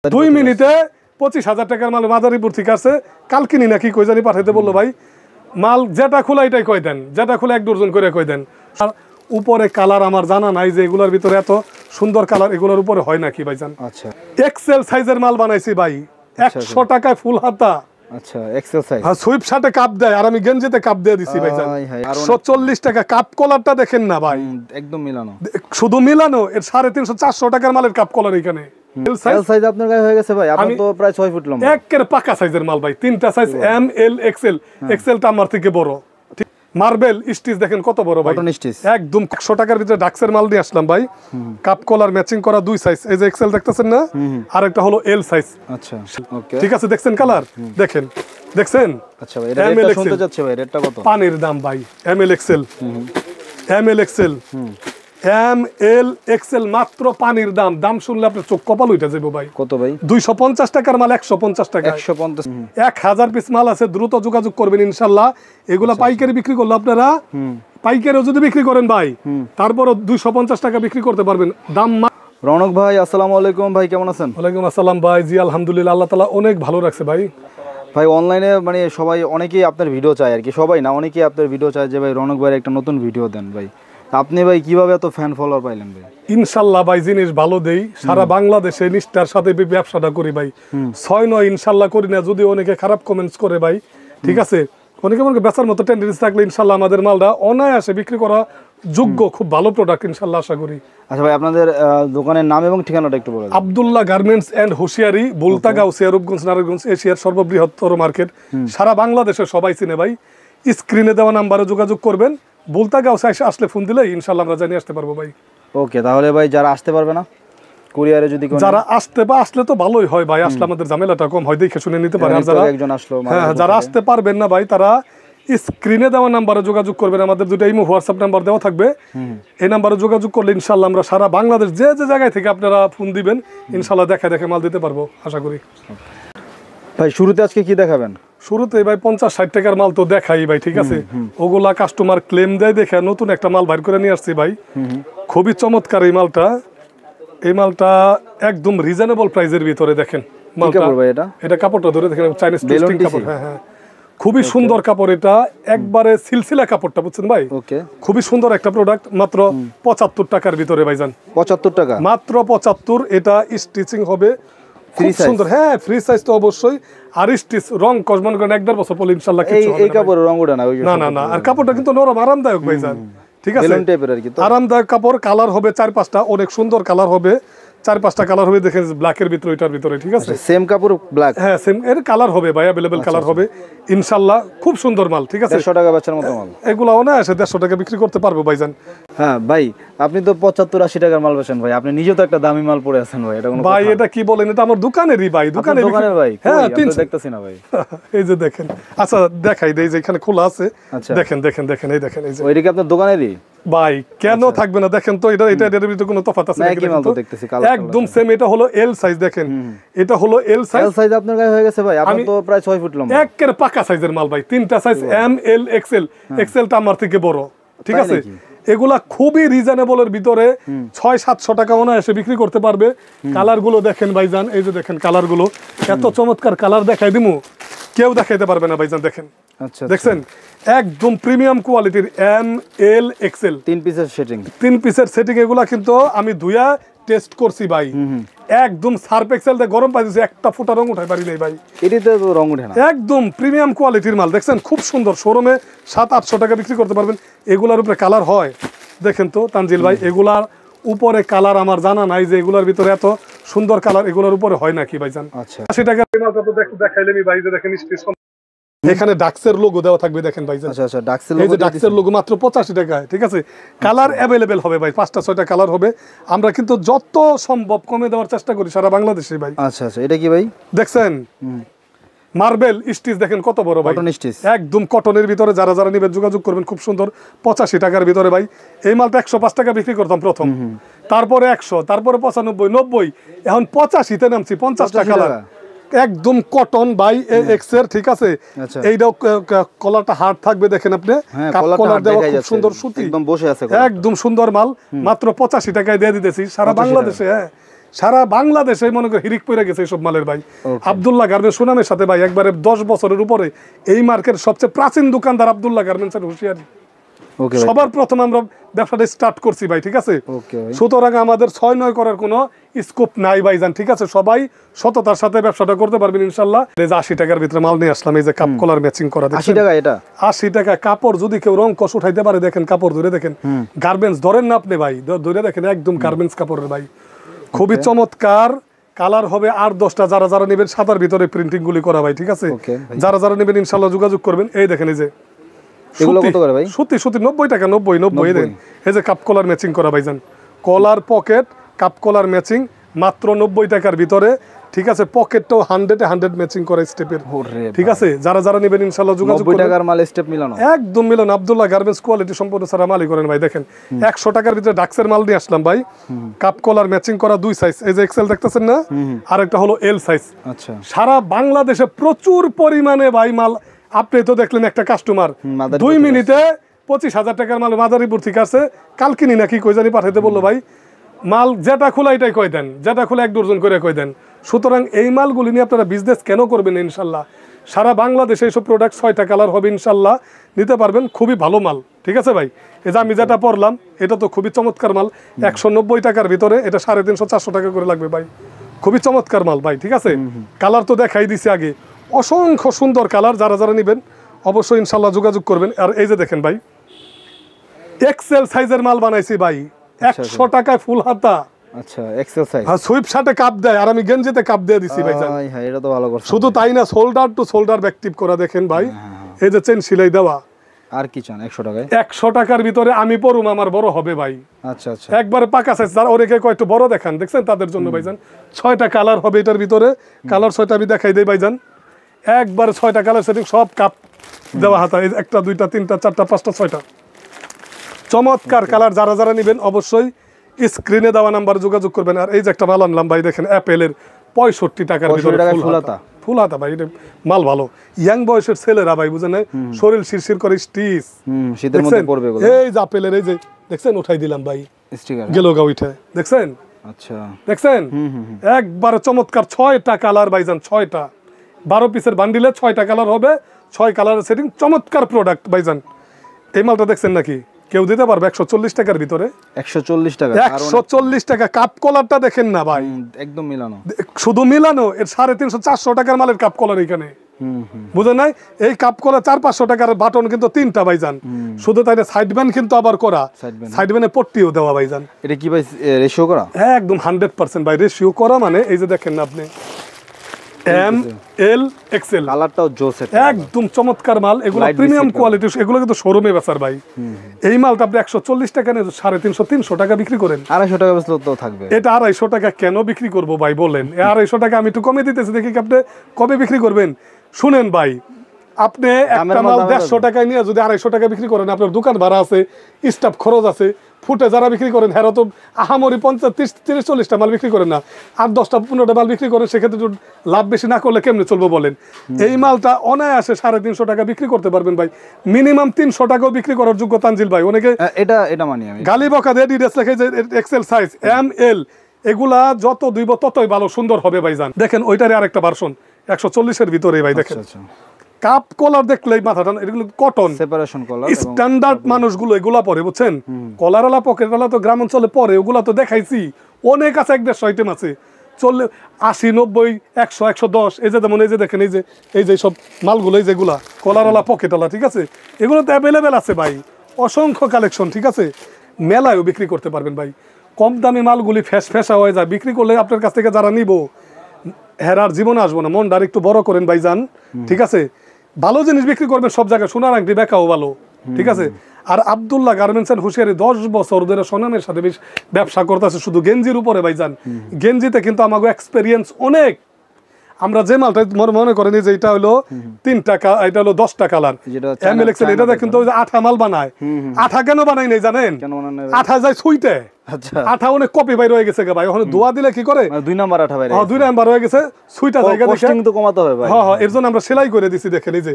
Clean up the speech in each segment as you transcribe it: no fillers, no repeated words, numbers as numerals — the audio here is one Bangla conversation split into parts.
2 মিনিটে 25,000 টাকার মাল মাদারীপুর থেকে আসছে। কালকিনি নাকি কই জানি পাঠাইতে বললো ভাই। মাল যেটা খোলা এটাই কই দেন, যেটা খোলা 1 ডজন করে কই দেন। আর উপরে কালার আমার জানা নাই যে এগুলোর ভিতরে এত সুন্দর কালার এগুলোর উপরে হয় নাকি ভাইজান। আচ্ছা, এক্সেল সাইজের মাল বানাইছি ভাই, 100 টাকায় ফুল হাতা। আচ্ছা, এক্সেল সাইজ। হ্যাঁ, সুইপ শার্টে কাপ দেয় আর আমি গেঞ্জিতে কাপ দিয়ে দিছি ভাইজান। 140 টাকা কাপ কলারটা দেখেন না ভাই, একদম মিলানো, শুধু মিলানো। এর 350 400 টাকার মালের কাপ কলার এখানে। এল সাইজ আপনার গায়ে হয়ে গেছে ভাই, আপনি তো প্রায় 6 ফুট লম্বা। একের পাকা সাইজের মাল ভাই, 3টা সাইজ এম এল এক্সেল। এক্সেলটা আমার থেকে বড়। মার্বেল স্টিচ দেখেন কত বড় ভাই, একদম 100 টাকার ভিতরে ডাক্সের মাল নিয়ে আসলাম ভাই। কাপ কলার ম্যাচিং করা 2 সাইজ, এই যে এক্সেল দেখতেছেন না, আর একটা হলো এল সাইজ। আচ্ছা, ওকে, ঠিক আছে, দেখছেন কালার, দেখেন দেখছেন। আচ্ছা ভাই, এটা রেটটা শুনতে যাচ্ছে ভাই, রেটটা কত? পানির দাম ভাই। M L Excel, M L Excel, M L Excel মাত্র পানির দাম। দাম শুনলে আপনার চোখ কপাল উঠে যাবে ভাই। কত ভাই? 250 টাকার মাল 150 টাকা। 150, 1000 পিস মাল আছে, দ্রুত যোগাযোগ করবেন ইনশাআল্লাহ। এগুলা পাইকারি বিক্রি করলে আপনারা পাইকারিও যদি বিক্রি করেন ভাই, তারপরও 250 টাকা বিক্রি করতে পারবেন। দাম রৌনক ভাই, আসসালামু আলাইকুম ভাই, কেমন আছেন? ওয়ালাইকুম আসসালাম ভাই। জি আলহামদুলিল্লাহ, আল্লাহ তাআলা অনেক ভালো রাখছে ভাই। ভাই অনলাইনে মানে সবাই অনেকেই আপনার ভিডিও চায় আর কি, সবাই না, অনেকেই আপনার ভিডিও চায় যে ভাই রৌনক ভাইয়ের একটা নতুন ভিডিও দেন ভাই। আপনি ভাই কিভাবে এত ফ্যান ফলোয়ার পাইলেন ভাই? ইনশাআল্লাহ ভাই, জিনিস ভালো দেই, সারা বাংলাদেশে নিষ্ঠার সাথে ব্যবসাটা করি ভাই। 6-9 ইনশাআল্লাহ করি না, যদি অনেকে খারাপ কমেন্টস করে ভাই, ঠিক আছে, অনেকে মনে বেচার মতো টেন্ডেন্সি থাকলে ইনশাআল্লাহ আমাদের মালটা অনায়াসে বিক্রি করা যোগ্য, খুব ভালো প্রোডাক্ট ইনশাআল্লাহ আশা করি। আচ্ছা ভাই, আপনাদের দোকানের নাম এবং ঠিকানাটা একটু বলে দিন। আব্দুল্লাহ গার্মেন্টস এন্ড হুশিয়ারি, বুলতাগাঁও, সিয়ারুপগঞ্জ, নারায়ণগঞ্জ, এশিয়ার সর্ববৃহত্তর মার্কেট। সারা বাংলাদেশে সবাই চিনে ভাই। স্ক্রিনে দেওয়া নাম্বারে যোগাযোগ করবেন। বুলতাগাঁও আসলে ফোন দিলে ইনশাআল্লাহ আমরা জানিয়ে আসতে পারবো ভাই। ওকে, তাহলে ভাই যারা আসতে পারবে না কুরিয়ারে, যদি যারা আসলে তো ভালোই হয় ভাই, আসলে আমাদের ঝামেলাটা কম হয়, দেখে শুনে নিতে পারে। আর একজন আসলো, হ্যাঁ, যারা আসতে পারবেন না ভাই, তারা স্ক্রিনে দেওয়া নাম্বারে যোগাযোগ করবেন। আমাদের দুটো ইমো হোয়াটসঅ্যাপ নাম্বার দেওয়া থাকবে, এই নাম্বারে যোগাযোগ করলে ইনশাআল্লাহ আমরা সারা বাংলাদেশ যে যে জায়গায় থেকে আপনারা ফোন দিবেন ইনশাআল্লাহ দেখে মাল দিতে পারবো আশা করি। ভাই শুরুতে আজকে কি দেখাবেন? শুরুতে ভাই 50-60 টাকার মাল তো দেখাই ভাই, ঠিক আছে, ওগুলা কাস্টমার ক্লেম দেয় দেখে নতুন একটা মাল বাইর করে নিয়ে আসছি ভাই। খুবই চমৎকার এই মালটা। এই মালটা একদম রিজনেবল প্রাইসের ভিতরে। দেখেন মালটা, এটা কাপড়টা ধরে দেখেন, চাইনিজ টেস্টিং কাপড়। হ্যাঁ হ্যাঁ, খুবই সুন্দর কাপড় এটা, একবারে সিলসিলা কাপড়টা, বুঝছেন ভাই। খুবই সুন্দর একটা প্রোডাক্ট, মাত্র 75 টাকার ভিতরে ভাইজান। 75 টাকা মাত্র 75। এটা স্টিচিং হবে খুব সুন্দর। হ্যাঁ, ফ্রি সাইজ তো অবশ্যই। আর স্টিচ রং কসমন করেন 1-1.5 বছর পরে ইনশাআল্লাহ কিছু হবে না। এই কাপড়ের রং ওঠে না? না না, আর কাপড়টা কিন্তু নরম আরামদায়ক ভাইজান, ঠিক আছে, আরামদায়ক কাপড়। কালার হবে 4-5টা, অনেক সুন্দর কালার হবে, 4-5টা কালার হবে। দেখেন ব্ল্যাকের ভিতরে, এটার ভিতরে, ঠিক আছে, সেম কাপড় ব্ল্যাক। হ্যাঁ, সেম এর কালার হবে ভাই, अवेलेबल কালার হবে ইনশাআল্লাহ। খুব সুন্দর মাল, ঠিক আছে। 150 টাকা বেচার মতো মাল। এগুলাও না এসে 150 টাকা বিক্রি করতে পারবো ভাইজান। হ্যাঁ ভাই, আপনি তো 75-80 টাকার মাল বেচেন ভাই, আপনি নিজে তো একটা দামি মাল পরে আছেন ভাই। এটা কোনো ভাই, এটা কি বলেন, এটা আমার দোকানেরই ভাই, দোকানের ভাই। হ্যাঁ, দেখতেছি না ভাই। এই যে দেখেন, আচ্ছা দেখাই দেই যে এখানে খোলা আছে। দেখেন দেখেন দেখেন, এই দেখেন, এই যে ওইটা কি আপনার দোকানেরই ভাই? কেন থাকবে না, দেখেন তো, এটা এর ভিতরে কোনো তফাৎ আছে নাকি? একদম সেম। এটা হলো এল সাইজ, দেখেন, এটা হলো এল সাইজ। এল সাইজ আপনার গায়ে হয়ে গেছে ভাই, আপনি তো প্রায় 6 ফুট লম্বা। একের পাকা সাইজের মাল ভাই, 3টা সাইজ এম এল এক্সেল। এক্সেলটা আমার থেকে বড়, ঠিক আছে। এগুলা খুবই রিজনেবলের ভিতরে 600-700 টাকা অনায়াসে বিক্রি করতে পারবে। কালার গুলো দেখেন ভাইজান, এই যে দেখেন কালার গুলো, এত চমৎকার কালার দেখাই দিমু, কেউ দেখাইতে পারবে না ভাইজান। দেখেন, দেখছেন, একদম প্রিমিয়াম কোয়ালিটির এম এল এক্সেল 3 পিসের সেটিং। 3 পিসের সেটিং। এগুলা কিন্তু আমি ধুইয়া টেস্ট করছি ভাই, একদম সার্ফ এক্সেল দিয়ে গরম পাই দিয়েছি, একটা ফোঁটা রং উঠাই পারি নাই ভাই। এটিতে তো রং উঠে না, একদম প্রিমিয়াম কোয়ালিটির মাল। দেখছেন, খুব সুন্দর, শোরুমে 700-800 টাকা বিক্রি করতে পারবেন। এগুলার উপরে কালার হয়, দেখেন তো তানজিল ভাই, এগুলার উপরে কালার আমার জানা নাই যে এগুলার ভিতরে এত সুন্দর কালার এগুলার উপরে হয় নাকি ভাইজান। 80 টাকা মালটা তো দেখাইলেনি ভাই, যে দেখেন স্টিচ, এখানে ডাক্সের লোগো দেওয়া থাকবে, দেখেন ভাইজান। আচ্ছা, এই যে ডাক্সের লোগো মাত্র 85 টাকায়, ঠিক আছে। কালার अवेलेबल হবে ভাই, 5টা-6টা কালার হবে। আমরা কিন্তু যত সম্ভব কমে দেওয়ার চেষ্টা করি সারা বাংলাদেশে ভাই। আচ্ছা, এটা কি ভাই দেখছেন? মার্বেল স্টিচ দেখেন কত বড় ভাই, একদম কটনের ভিতরে। যারা যারা নেবেন যোগাযোগ করবেন, খুব সুন্দর। 85 টাকার ভিতরে ভাই। এই মালটা 105 টাকা বিক্রি করতাম প্রথম, তারপরে 100, তারপরে 95, 90, এখন 85-তে নামছি। 50টা কালার, একদম কটন ভাই, এক্সের, ঠিক আছে। এইটাও কলারটা হার্ড থাকবে, দেখেন আপনি, কাপ কলার দেওয়া, খুব সুন্দর সুতি, একদম বসে আছে, একদম সুন্দর মাল। মাত্র 85 টাকায় দিয়ে দিতেছি সারা বাংলাদেশে। হ্যাঁ, সারা বাংলাদেশে মনে করে হিরিক পড়ে গেছে এইসব মালের ভাই। আব্দুল্লাহ গার্মেন্টস সুনামের সাথে ভাই একবারে 10 বছরের উপরে এই মার্কেটের সবচেয়ে প্রাচীন দোকানদার আব্দুল্লাহ গার্মেন্টসের হুঁশিয়ারি। ওকে সবার প্রথম আমরা ব্যবসাটা স্টার্ট করছি ভাই, ঠিক আছে? ওকে ভাই। সুতরাং আমাদের 6-9 করার কোনো স্কোপ নাই ভাইজান, ঠিক আছে? সবাই সততার সাথে ব্যবসাটা করতে পারবেন ইনশাল্লাহ। এই যে 80 টাকার ভিতরে মাল নিয়ে আসলাম, এই যে কাপ কলার ম্যাচিং করা, 80 টাকা এটা? 80 টাকা কাপড়। যদি কেউ রং কষ উঠাইতে পারে দেখেন, কাপড় ধরে দেখেন, গার্মেন্টস ধরেন না আপনি ভাই, ধরে দেখেন একদম গার্মেন্টস কাপড়ের ভাই, খুবই চমৎকার কালার হবে। আর 10টা যারা যারা নেবেন সাদার ভিতরে প্রিন্টিং গুলি করা ভাই, ঠিক আছে? যারা যারা নেবেন ইনশাল্লাহ যোগাযোগ করবেন। এই দেখেন এই যে এগুলো কত করে ভাই? সত্যি 90 টাকা, 90 এই দেন। এই যে কাপ কলার ম্যাচিং করা ভাইজান, কলার পকেট কাপ কলার ম্যাচিং মাত্র 90 টাকার ভিতরে, ঠিক আছে? পকেটটাও 100 ম্যাচিং করা স্টেপের, ঠিক আছে? যারা যারা নেবেন ইনশাআল্লাহ যোগাযোগ করুন। 90 টাকার মাল স্টেপ মিলানো, একদম মিলানো। আব্দুল্লাহ গার্মেন্টস কোয়ালিটি সম্পূর্ণ সারা মালই করেন ভাই। দেখেন 100 টাকার ভিতরে ডাক্সের মাল নিয়ে আসলাম ভাই, কাপ কলার ম্যাচিং করা 2 সাইজ, এই যে এক্সেল দেখতেছেন না, আর একটা হলো এল সাইজ। আচ্ছা, সারা বাংলাদেশে প্রচুর পরিমাণে ভাই মাল। আপনি তো দেখলেন একটা কাস্টমার 2 মিনিটে 25,000 টাকার মাল মাদারীপুর থেকে আসছে, কালকিনি নাকি কই জানি পাঠাইতে বললো ভাই। মাল যেটা খোলা এটাই কই দেন, যেটা খোলা 1 ডজন করে কই দেন। সুতরাং এই মালগুলি নিয়ে আপনারা বিজনেস কেন করবেন ইনশাল্লাহ। সারা বাংলাদেশে এইসব প্রোডাক্ট 6টা কালার হবে ইনশাল্লাহ, নিতে পারবেন। খুবই ভালো মাল, ঠিক আছে ভাই? এই যে আমি যেটা পরলাম এটা তো খুবই চমৎকার মাল, 190 টাকার ভিতরে, এটা 350-400 টাকা করে লাগবে ভাই। খুবই চমৎকার মাল ভাই, ঠিক আছে? কালার তো দেখাই দিছি আগে, অসংখ্য সুন্দর কালার। যারা যারা নেবেন অবশ্যই ইনশাল্লাহ যোগাযোগ করবেন। আর এই যে দেখেন ভাই, এক্সেল সাইজের মাল বানাইছি ভাই, 100 টাকায় ফুল হাতা। আচ্ছা, এক্সেল সাইজ। হ্যাঁ, সুইপ শার্টে কাপ দেয়, আর আমি গেঞ্জিতে কাপ দিয়ে দিছি ভাই। হ্যাঁ, এটা তো ভালো করছে। শুধু তাই না, শোল্ডার টু শোল্ডার ব্যাকটিভ করা দেখেন ভাই। এই যে চেন সেলাই দেওয়া। আর কি চান 100 টাকায়? 100 টাকার ভিতরে আমি পরুম, আমার বড় হবে ভাই। আচ্ছা আচ্ছা, একবারে পাকা সাইজ। যারা ওরে কয়েকটু বড় দেখান, দেখছেন তাদের জন্য ভাইজান 6টা কালার হবে এটার ভিতরে। কালার 6টা আমি দেখাই দেই ভাইজান। একবারে 6টা কালার সেটিং, সব কাপ দেওয়া হাতা। এই 1টা 2টা 3টা 4টা 5টা 6টা চমৎকার কালার। যারা যারা নেবেন অবশ্যই স্ক্রিনে দেওয়া নাম্বারে যোগাযোগ করবেন। আর এই যে একটা মাল আনলাম ভাই, দেখেন অ্যাপেলের 65 টাকার ভিতরে ফুল হাতা ভাই। এটা মাল ভালো, ইয়াং বয়সের ছেলেরা ভাই, বুঝেন না, শরীর শিরশির করে স্টিচ, শীতের মধ্যে পড়বে এগুলো। এই যে আপেলের এই যে দেখছেন, উঠাই দিলাম ভাই স্টিকার, গেল গা উঠে, দেখছেন? আচ্ছা, দেখছেন? একবার চমৎকার 6টা কালার ভাইজান, 6টা 12 পিসের বান্ডিলে 6টা কালার হবে, 6 কালারের সেটিং, চমৎকার প্রোডাক্ট ভাইজান। এই মালটা দেখছেন নাকি? কেউ দিতে পারবে 140 টাকার ভিতরে? 140 টাকা, 140 টাকা। কাপ কলারটা দেখেন না ভাই, একদম মিলানো, শুধু মিলানো। এর 350-400 টাকার মালের কাপ কলার এখানে, বুঝেন নাই? এই কাপ কলার 400-500 টাকার বাটন কিন্তু 3টা ভাইজান। শুধু তাই না, সাইড ব্যান্ড কিন্তু আবার করা, সাইড ব্যান্ডে পট্টিও দেওয়া ভাইজান। এটা কি ভাই রেশিও করা? একদম 100% ভাই রেশিও করা। মানে এই যে দেখেন না আপনি, এম এল এক্সেল, কালারটাও জোস, একদম চমৎকার মাল। এগুলো প্রিমিয়াম কোয়ালিটি, এগুলো কিন্তু শোরুমে বেচার ভাই। এই মালটা আপনি 140 টাকা নিয়ে 350-300 টাকা বিক্রি করেন, 250 টাকা বেচলে তো থাকবে। এটা 250 টাকা কেন বিক্রি করবো ভাই বলেন? 250 টাকা আমি একটু কমে দিতেছি, দেখি আপনি কবে বিক্রি করবেন। শুনেন ভাই, আপনি একটা মাল 150 টাকায় নিয়ে যদি 250 টাকা বিক্রি করেন, আপনার দোকান ভাড়া আছে, স্টাফ খরচ আছে, ফুটে যারা বিক্রি করেন হেরা তো আহামরি 50-30-40টা মাল বিক্রি করেন না, আর 10টা-15টা মাল বিক্রি করেন। সেক্ষেত্রে লাভ বেশি না করলে কেমনে চলবো বলেন? এই মালটা অনায়াসে 350 টাকা বিক্রি করতে পারবেন ভাই। মিনিমাম 300 টাকাও বিক্রি করার যোগ্য তানজিল ভাই। অনেকে এটা মানি আমি গালি বকা দিয়ে ডিটেলস লেখে যে এক্সেল সাইজ এম এল, এগুলা যত দুইব ততই ভালো সুন্দর হবে ভাইজান। দেখেন ওইটারে আরেকটা ভার্সন 140-এর ভিতরে ভাই। দেখেন কাপ কলার দেখলেই মাথাটা, এগুলো কটন সেপারেশন কলার, স্ট্যান্ডার্ড মানুষগুলো এগুলা পরে, বুঝছেন? কলারওয়ালা পকেটওয়ালা তো গ্রাম অঞ্চলে পরে, ওগুলা তো দেখাইছি অনেক আছে, 150 আইটেম আছে। চললে 80, 90, 100, 110। এই যে যেমন এই যে দেখেন, এই যে সব মালগুলো, এই যেগুলা কলারওয়ালা পকেটওয়ালা, ঠিক আছে? এগুলো তো অ্যাভেলেবেল আছে ভাই, অসংখ্য কালেকশন, ঠিক আছে? মেলায়ও বিক্রি করতে পারবেন ভাই। কম দামি মালগুলি ফ্যাসা হয়ে যায়, বিক্রি করলে আপনার কাছ থেকে যারা নিব হেরার জীবনে আসবো না। মনটা একটু বড় করেন ভাইজান, ঠিক আছে? ভালো জিনিস বিক্রি করবেন সব জায়গায়, সোনার আংটি বেকাও ভালো, ঠিক আছে? আর আব্দুল্লাহ গার্মেন্টস এন্ড হুঁশিয়ারি 10 বছর ধরে সোনামের সাথে ব্যবসা করতেছে, শুধু গেঞ্জির উপরে ভাইজান। গেঞ্জিতে কিন্তু আমাকে এক্সপেরিয়েন্স অনেক। আমরা যে মালটা মনে করেন যে এটা হলো 3 টাকা, এটা হলো 10 টাকা কালার যেটা এমএল এক্সেল, এটা দেখেন তো ওই যে আঠা মাল বানায়, আঠা কেন বানাই নাই জানেন? কেন মানে আঠা যায় সুইটে, আচ্ছা আঠা অনেক কপি বাইর হয়ে গেছে ভাই, ওখানে ধোয়া দিলে কি করে মানে 2 নাম্বার আঠা বাইরে 2 নাম্বার হয়ে গেছে, সুইটা জায়গা দেখে কস্টিং তো কমাতে হবে ভাই। হ্যাঁ হ্যাঁ, এর জন্য আমরা সেলাই করে দিছি। দেখেন এই যে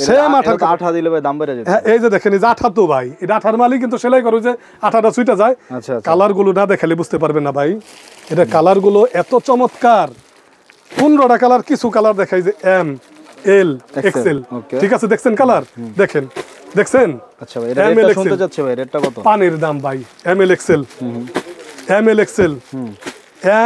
সেম আঠার আঠা দিলে ভাই দাম বেড়ে যেত। হ্যাঁ, এই যে দেখেন এই যে আঠা তো ভাই, এটা আঠার মালই কিন্তু সেলাই করে যে আঠাটা সুইটা যায়। আচ্ছা আচ্ছা কালার গুলো না দেখালে বুঝতে পারবেন না ভাই, এটা কালার গুলো এত চমৎকার। 15টা কালার, কিছু কালার দেখাই যে এম এল এক্সেল, okay. ঠিক আছে দেখছেন কালার, দেখেন দেখছেন। আচ্ছা ভাই, এটা রেটটা শুনতে যাচ্ছে ভাই, রেটটা কত? পানির দাম ভাই, M L Excel, M L Excel,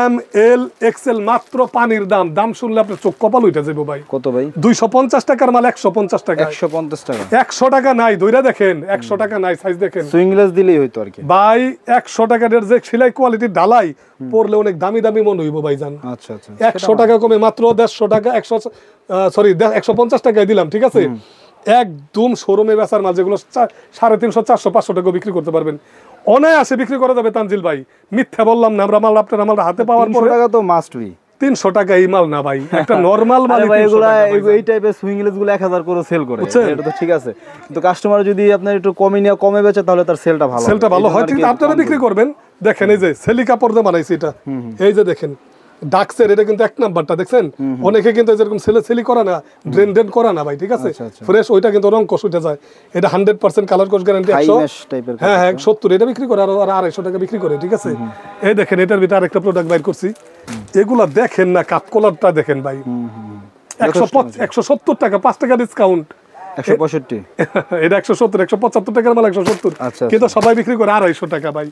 M L Excel মাত্র পানির দাম। দাম শুনলে আপনার চোখ কপাল উঠে যাবে ভাই। কত ভাই? 250 টাকার মাল 150 টাকা, 150 টাকা, 100 টাকা নাই, দইরা দেখেন 100 টাকা নাই, সাইজ দেখেন সুইংলেস দিলেই হইতো আর কি ভাই। 100 টাকার যে সেলাই কোয়ালিটি ডালাই পরলে অনেক দামি দামি মনে হইব ভাইজান। আচ্ছা আচ্ছা 100 টাকা কমে মাত্র 150 টাকা, 150 টাকায় দিলাম, ঠিক আছে। একদম শোরুমে বেচার মাল যেগুলো 350, 400, 500 টাকা বিক্রি করতে পারবেন, অনায়াসে বিক্রি করা যাবে তানজিল ভাই। মিথ্যা বললাম না, আমরা মাল আপনার মাল হাতে পাওয়ার 300 পরে টাকা তো মাস্ট বি। 300 টাকা এই মাল না ভাই, একটা নরমাল মাল ভাই এগুলা এই টাইপের সুইংলেস গুলো 1000 করে সেল করে, এটা তো ঠিক আছে, কিন্তু কাস্টমার যদি আপনার একটু কমে বেচে তাহলে তার সেলটা ভালো, সেলটা ভালো হয়, কিন্তু আপনারা বিক্রি করবেন। দেখেন এই যে সেলি কাপড় দিয়ে বানাইছি এটা, এই যে দেখেন ডাক্সের, এটা কিন্তু 1 নাম্বারটা দেখছেন। অনেকে কিন্তু যেরকম সেলি করা না, ড্রেন করা না ভাই, ঠিক আছে ফ্রেশ, ওইটা কিন্তু রং কষ উঠে যায়। এটা 100% কালার কোষ গ্যারান্টি 100 টাইপের। হ্যাঁ হ্যাঁ 70, এটা বিক্রি করে আর 250 টাকা বিক্রি করে, ঠিক আছে। এই দেখেন এটার ভিতরে আরেকটা প্রোডাক্ট বাইর করছি, এগুলা দেখেন না, কাপ কলারটা দেখেন ভাই, 170 টাকা, 5 টাকা ডিসকাউন্ট, 165 এটা 170, 175 টাকার মাল 170, আচ্ছা কিন্তু সবাই বিক্রি করে 250 টাকা ভাই।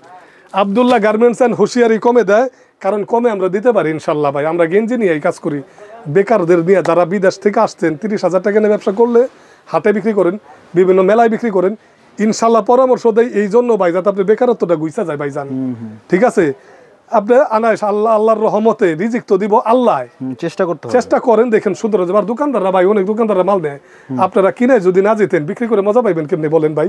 আব্দুল্লাহ গার্মেন্টস এন্ড হুশিয়ারি কমে দেয়, কারণ কমে আমরা দিতে পারি ইনশাল্লাহ ভাই। আমরা গেঞ্জি নিয়ে এই কাজ করি, বেকারদের নিয়ে, যারা বিদেশ থেকে আসছেন 30,000 টাকা নিয়ে ব্যবসা করলে হাটে বিক্রি করেন, বিভিন্ন মেলায় বিক্রি করেন, ইনশাল্লাহ পরামর্শ দেয় এই জন্য ভাই, যাতে আপনি বেকারত্বটা গুইসা যায় ভাই, জান ঠিক আছে। আপনি আনাইস আল্লাহর রহমতে রিজিক তো দিব আল্লাহ, চেষ্টা করতে হবে, চেষ্টা করেন, দেখেন সুন্দর হবে। আর দোকানদাররা ভাই, অনেক দোকানদাররা মাল নেয়, আপনারা কিনে যদি না যেতেন বিক্রি করে মজা পাইবেন কেমনি বলেন ভাই?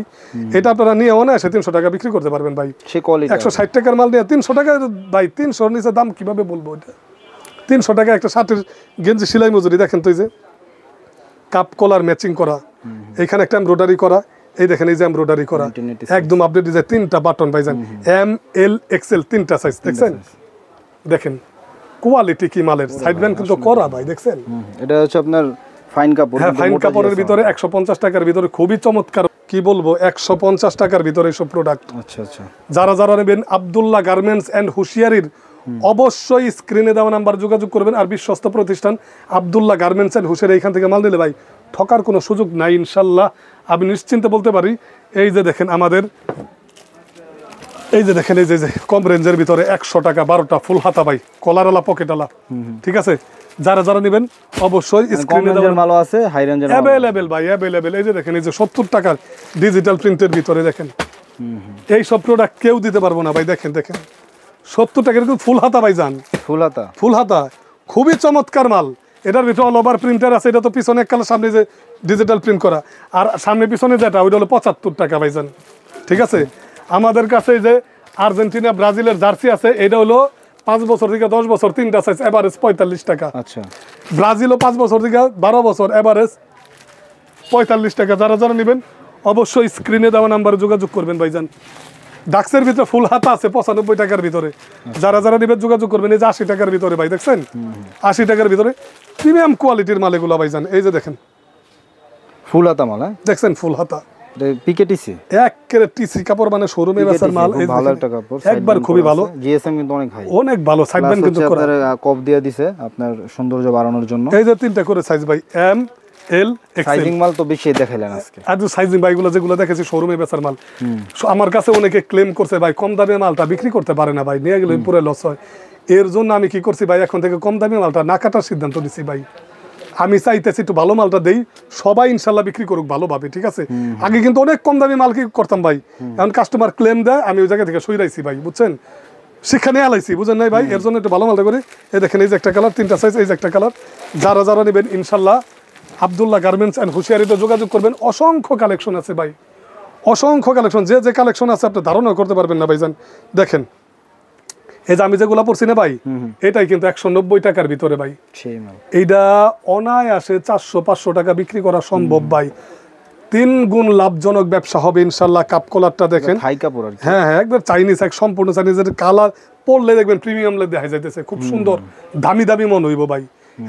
এটা আপনারা নিয়ে অনায়াসে 300 টাকা বিক্রি করতে পারবেন ভাই। সেই কোয়ালিটি 160 টাকার মাল নিয়ে 300 টাকা ভাই, 300 নিচে দাম কিভাবে বলবো? এটা 300 টাকা একটা শার্টের গেঞ্জি সেলাই মজুরি দেখেন তো, এই যে কাপ কলার ম্যাচিং করা, এখানে একটা এমব্রয়ডারি করা, এই দেখেন এই যে এমব্রয়ডারি করা, একদম আপডেট ডিজাইন, 3টা বাটন ভাইজান, এম এল এক্সেল 3টা সাইজ, দেখছেন দেখেন কোয়ালিটি কি মালের, সাইড ব্যান্ড কিন্তু করা ভাই, দেখছেন। এটা হচ্ছে আপনার ফাইন কাপড়, হ্যাঁ ফাইন কাপড়ের ভিতরে 150 টাকার ভিতরে খুবই চমৎকার, কি বলবো 150 টাকার ভিতরে এইসব প্রোডাক্ট। আচ্ছা আচ্ছা, যারা নেবেন আব্দুল্লাহ গার্মেন্টস এন্ড হুশিয়ারির অবশ্যই স্ক্রিনে দেওয়া নাম্বার যোগাযোগ করবেন। আর বিশ্বস্ত প্রতিষ্ঠান আব্দুল্লাহ গার্মেন্টস এন্ড হুশিয়ারি, এখান থেকে মাল নিলে ভাই ঠকার কোনো সুযোগ নাই ইনশাল্লাহ, আমি নিশ্চিন্তে বলতে পারি। এই যে দেখেন আমাদের, এই যে দেখেন এই যে কম রেঞ্জের ভিতরে 100 টাকা 12টা ফুল হাতা ভাই, কলারওয়ালা পকেটওয়ালা, ঠিক আছে। যারা নেবেন অবশ্যই স্ক্রিনে দেওয়া মাল আছে, হাই রেঞ্জের অ্যাভেলেবেল ভাই, অ্যাভেলেবেল। এই যে দেখেন এই যে 70 টাকার ডিজিটাল প্রিন্টের ভিতরে দেখেন, এই সব প্রোডাক্ট কেউ দিতে পারবো না ভাই। দেখেন 70 টাকার কিন্তু ফুল হাতা ভাই, যান ফুল হাতা, খুবই চমৎকার মাল। এটার ভিতরে অল ওভার প্রিন্টার আছে, এটা তো পিছনে এক কালার, সামনে যে ডিজিটাল প্রিন্ট করা, আর সামনে পিছনে যেটা ওইটা হলো 75 টাকা ভাই, যান ঠিক আছে। আমাদের কাছে যে আর্জেন্টিনা ব্রাজিলের জার্সি আছে, এটা হলো 5 বছর থেকে 10 বছর, 3টা সাইজ, এভারেজ 45 টাকা। আচ্ছা, ব্রাজিলও 5 বছর থেকে 12 বছর, এভারেজ 45 টাকা। যারা নেবেন অবশ্যই স্ক্রিনে দেওয়া নাম্বারে যোগাযোগ করবেন ভাইজান। ডাক্সের ভিতরে ফুল হাতা আছে 95 টাকার ভিতরে, যারা নেবেন যোগাযোগ করবেন। এই যে 80 টাকার ভিতরে ভাই, দেখছেন 80 টাকার ভিতরে প্রিমিয়াম কোয়ালিটির মাল এগুলো ভাইজান। এই যে দেখেন ফুল হাতা মাল, দেখছেন ফুল হাতা, পিকেটিসি একেবারে টিসি কাপড়, মানে শোরুমে বেচার মাল। এই ভালো একটা কাপড়, একবার খুবই ভালো, জিএসএম কিন্তু অনেক হাই, অনেক ভালো। সাইড ব্যান্ড কিন্তু করা, আপনার কপ দিয়ে দিছে আপনার সৌন্দর্য বাড়ানোর জন্য। এই যে 3টা করে সাইজ ভাই, এম এল এক্সেল। সাইজিং মাল তো বেশি দেখাইলেন আজকে, আর সাইজিং ভাইগুলো যেগুলো দেখেছি শোরুমে বেচার মাল, আমার কাছে অনেকে ক্লেম করছে ভাই কম দামে মালটা বিক্রি করতে পারে না ভাই, নিয়ে গেলে পুরো লস হয়। এর জন্য আমি কি করছি ভাই, এখন থেকে কম দামি মালটা না কাটার সিদ্ধান্ত নিছি ভাই। আমি চাইতেছি একটু ভালো মালটা দেই, সবাই ইনশাল্লাহ বিক্রি করুক ভালোভাবে, ঠিক আছে। আগে কিন্তু অনেক কম দামি মাল কি করতাম ভাই, এখন কাস্টমার ক্লেম দেয়, আমি ওই জায়গা থেকে সইরাইছি ভাই, বুঝছেন, শিক্ষা নিয়ে আলাইছি, বুঝেন নাই ভাই। এর জন্য একটু ভালো মালটা করি। এই দেখেন এই যে একটা কালার, 3টা সাইজ, এই যে একটা কালার। যারা নেবেন ইনশাল্লাহ আব্দুল্লাহ গার্মেন্টস এন্ড হুশিয়ারিতে যোগাযোগ করবেন। অসংখ্য কালেকশন আছে ভাই, অসংখ্য কালেকশন, যে কালেকশন আছে আপনি ধারণা করতে পারবেন না ভাইজান। দেখেন এই যে আমি যেগুলা পড়ছি না ভাই, এটাই কিন্তু 190 টাকার ভিতরে ভাই। সেই মাল এইটা অনায়াসে 400-500 টাকা বিক্রি করা সম্ভব ভাই। 3 গুণ লাভজনক ব্যবসা হবে ইনশাল্লাহ। কাপ কলারটা দেখেন, থাই কাপড় আর কি। হ্যাঁ হ্যাঁ, একবার চাইনিজ, এক সম্পূর্ণ চাইনিজের কালার পরলে দেখবেন প্রিমিয়াম দেখা যাইতেছে, খুব সুন্দর দামি দামি মনে হইব ভাই।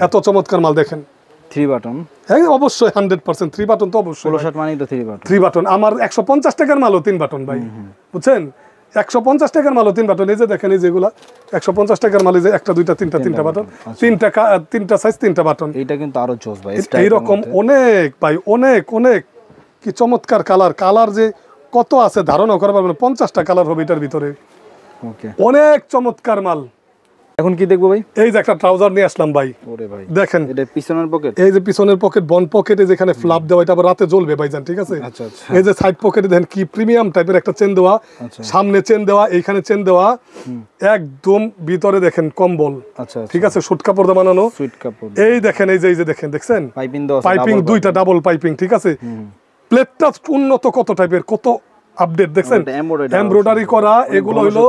এত চমৎকার মাল দেখেন। 3 বাটন হ্যাঁ অবশ্যই 100% 3 বাটন তো অবশ্যই। পোলো শার্ট মানেই তো 3 বাটন। 3 বাটন আমার 150 টাকার মালও 3 বাটন ভাই, বুঝছেন? 150 টাকার মালও 3 বাটন। এই যে দেখেন এই যেগুলা 150 টাকার মাল, এই যে একটা দুইটা তিনটা বাটন, তিনটা সাইজ 3টা বাটন। এটা কিন্তু আরো জোস ভাই। এইরকম অনেক ভাই, অনেক অনেক কি চমৎকার কালার। কালার যে কত আছে ধারণা করা পারবেন। 50টা কালার হবে এটার ভিতরে। ওকে, অনেক চমৎকার মাল। এখন কি দেখবো ভাই? এই যে একটা ট্রাউজার নিয়ে আসলাম ভাই, ওরে ভাই দেখেন। এটা পিছনের পকেট, এই যে পিছনের পকেট, বন পকেটে যেখানে ফ্লাপ দেওয়া, এটা আবার রাতে জ্বলবে ভাইজান, ঠিক আছে? আচ্ছা আচ্ছা। এই যে সাইড পকেটে দেখেন কি প্রিমিয়াম টাইপের একটা চেন দেওয়া, সামনে চেন দেওয়া, এইখানে চেন দেওয়া, একদম ভিতরে দেখেন কম্বল। আচ্ছা ঠিক আছে, সুট কাপড় দিয়ে বানানো। সুইট কাপড়। এই দেখেন, এই যে দেখেন, দেখছেন পাইপিং দেওয়া আছে, পাইপিং দুইটা ডাবল পাইপিং, ঠিক আছে? প্লেটটা উন্নত কত টাইপের, কত আপডেট দেখছেন, এমব্রয়ডারি করা। এগুলো হলো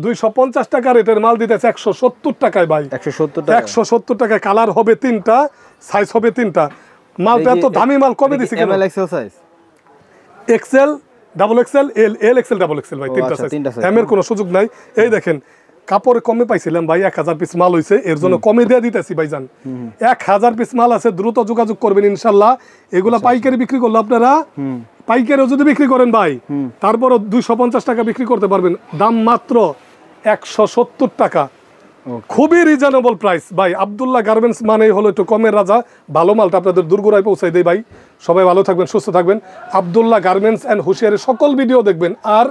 250 টাকা রেটের মাল দিতেছে 170 টাকায় ভাই। 170 টাকা। 170 টাকায়। কালার হবে 3টা, সাইজ হবে 3টা। মালটা এত দামি মাল কমে দিছি কেন? M L XL size, XL, double XL, L, L XL, double XL ভাই, 3টা সাইজ। এম এর কোনো সুযোগ নাই। এই দেখেন কাপড়ে কমে পাইছিলাম ভাই, 1000 পিস মাল হইছে, এর জন্য কমে দিয়ে দিতেছি ভাইজান। 1000 পিস মাল আছে, দ্রুত যোগাযোগ করবেন ইনশাল্লাহ। এগুলা পাইকারি বিক্রি করলে আপনারা, পাইকারিও যদি বিক্রি করেন ভাই, তারপরও 250 টাকা বিক্রি করতে পারবেন। দাম মাত্র 170 টাকা, খুবই রিজনেবল প্রাইস ভাই। আব্দুল্লাহ গার্মেন্টস মানে হলো একটু কমের রাজা। ভালো মালটা আপনাদের দূরগোড়ায় পৌঁছাই দেয় ভাই। সবাই ভালো থাকবেন, সুস্থ থাকবেন। আব্দুল্লাহ গার্মেন্টস অ্যান্ড হুঁশিয়ারের সকল ভিডিও দেখবেন। আর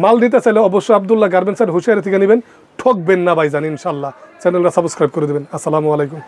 মাল দিতে চাইলে অবশ্যই আব্দুল্লাহ গার্মেন্টস অ্যান্ড হুঁশিয়ারি থেকে নেবেন, ঠকবেন না ভাইজান ইনশাল্লাহ। চ্যানেলটা সাবস্ক্রাইব করে দেবেন। আসসালামু আলাইকুম।